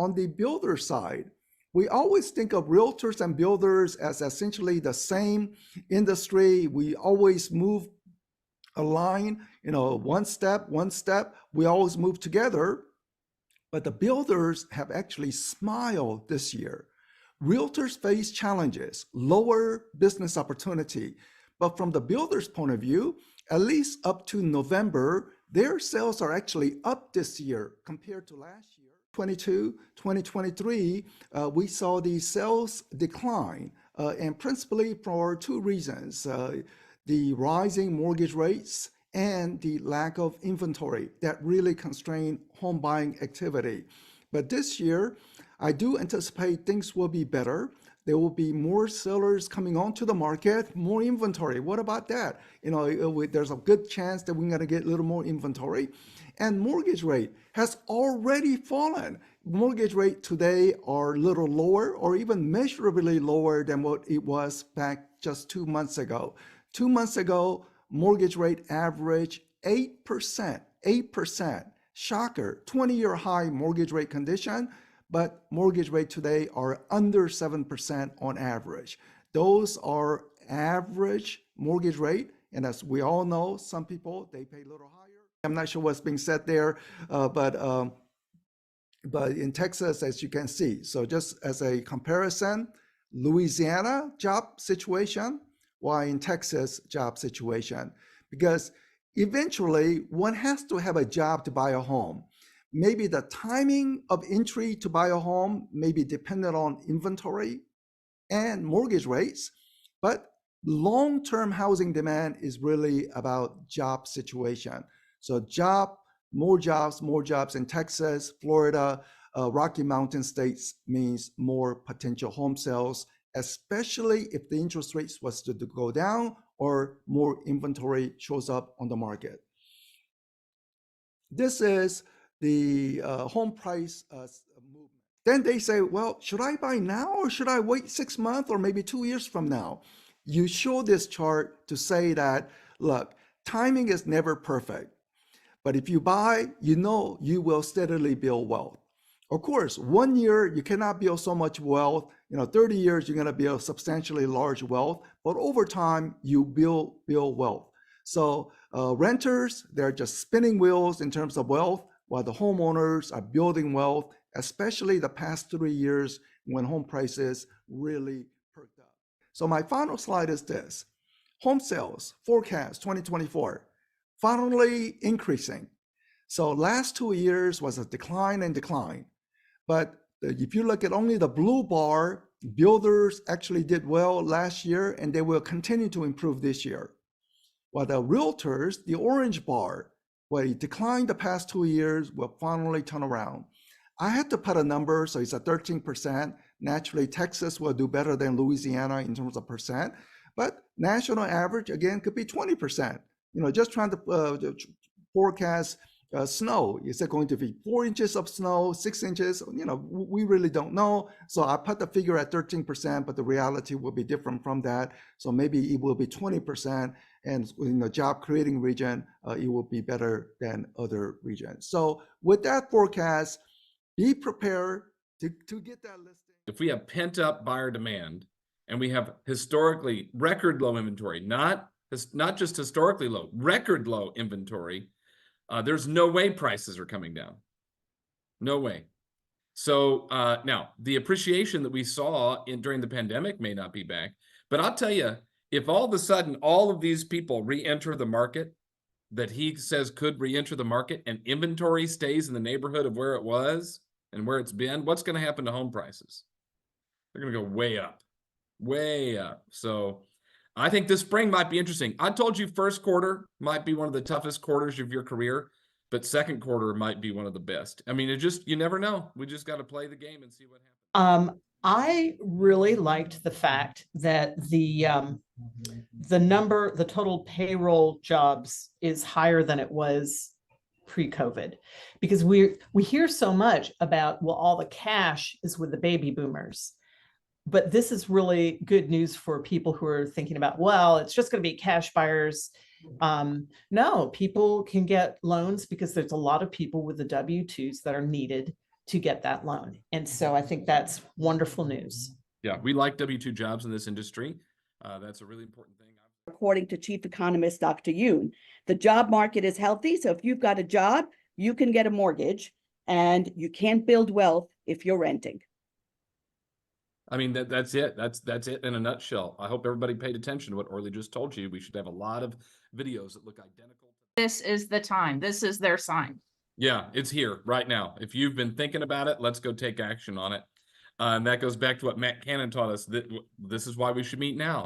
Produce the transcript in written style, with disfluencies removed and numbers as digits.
on the builder side, we always think of realtors and builders as essentially the same industry. We always move a line, one step, we always move together. But the builders have actually smiled this year. Realtors face challenges, lower business opportunity. But from the builder's point of view, at least up to November, their sales are actually up this year compared to last year. 2023, we saw the sales decline, and principally for two reasons. The rising mortgage rates and the lack of inventory that really constrain home buying activity. But this year, I do anticipate things will be better. There will be more sellers coming onto the market, more inventory. What about that? There's a good chance that we're going to get a little more inventory. And mortgage rate has already fallen. Mortgage rate today are a little lower or even measurably lower than what it was back just 2 months ago. 2 months ago, mortgage rate average 8%, 8%. Shocker, 20-year high mortgage rate condition, but mortgage rate today are under 7% on average. Those are average mortgage rate. And as we all know, some people, they pay a little higher. I'm not sure what's being said there, but in Texas, as you can see, so just as a comparison, Louisiana job situation, while in Texas job situation, because eventually one has to have a job to buy a home. Maybe the timing of entry to buy a home may be dependent on inventory and mortgage rates, but long-term housing demand is really about job situation. So more jobs in Texas, Florida, Rocky Mountain states means more potential home sales, especially if the interest rates was to go down or more inventory shows up on the market. This is the home price movement. Then they say, well, should I buy now or should I wait 6 months or maybe 2 years from now? You show this chart to say that, look, timing is never perfect. But if you buy, you will steadily build wealth. Of course, 1 year, you cannot build so much wealth. 30 years, you're going to build substantially large wealth. But over time, you build wealth. So renters, they're just spinning wheels in terms of wealth, while the homeowners are building wealth, especially the past 3 years when home prices really perked up. So my final slide is this. Home sales forecast 2024, finally increasing. So last 2 years was a decline and decline. But if you look at only the blue bar, builders actually did well last year and they will continue to improve this year. While the realtors, the orange bar, where it declined the past 2 years, will finally turn around. I had to put a number, so it's at 13%. Naturally, Texas will do better than Louisiana in terms of percent, but national average, again, could be 20%. Just trying to forecast snow. Is it going to be 4 inches of snow, 6 inches? We really don't know. So I put the figure at 13%, but the reality will be different from that. So maybe it will be 20%. And in the job creating region, it will be better than other regions. So with that forecast, be prepared to get that listing. If we have pent up buyer demand and we have historically record low inventory, not just historically low, record low inventory, there's no way prices are coming down. No way. So now the appreciation that we saw during the pandemic may not be back, but I'll tell you, if all of a sudden all of these people re-enter the market that he says could re-enter the market and inventory stays in the neighborhood of where it was and where it's been, what's going to happen to home prices? They're going to go way up, way up. So I think this spring might be interesting. I told you first quarter might be one of the toughest quarters of your career, but second quarter might be one of the best. I mean, you never know. We just got to play the game and see what happens. I really liked the fact that the total payroll jobs is higher than it was pre-COVID, because we hear so much about, well, all the cash is with the baby boomers. But this is really good news for people who are thinking about, well, it's just going to be cash buyers. No, people can get loans because there's a lot of people with the W-2s that are needed to get that loan. And so I think that's wonderful news. Yeah, we like W-2 jobs in this industry. That's a really important thing. According to Chief Economist Dr. Yoon, the job market is healthy. So if you've got a job, you can get a mortgage, and you can't build wealth if you're renting. I mean, that's it. That's it in a nutshell. I hope everybody paid attention to what Orly just told you. We should have a lot of videos that look identical. This is the time. This is their sign. Yeah, it's here right now. If you've been thinking about it, let's go take action on it. And that goes back to what Matt Cannon taught us, that this is why we should meet now.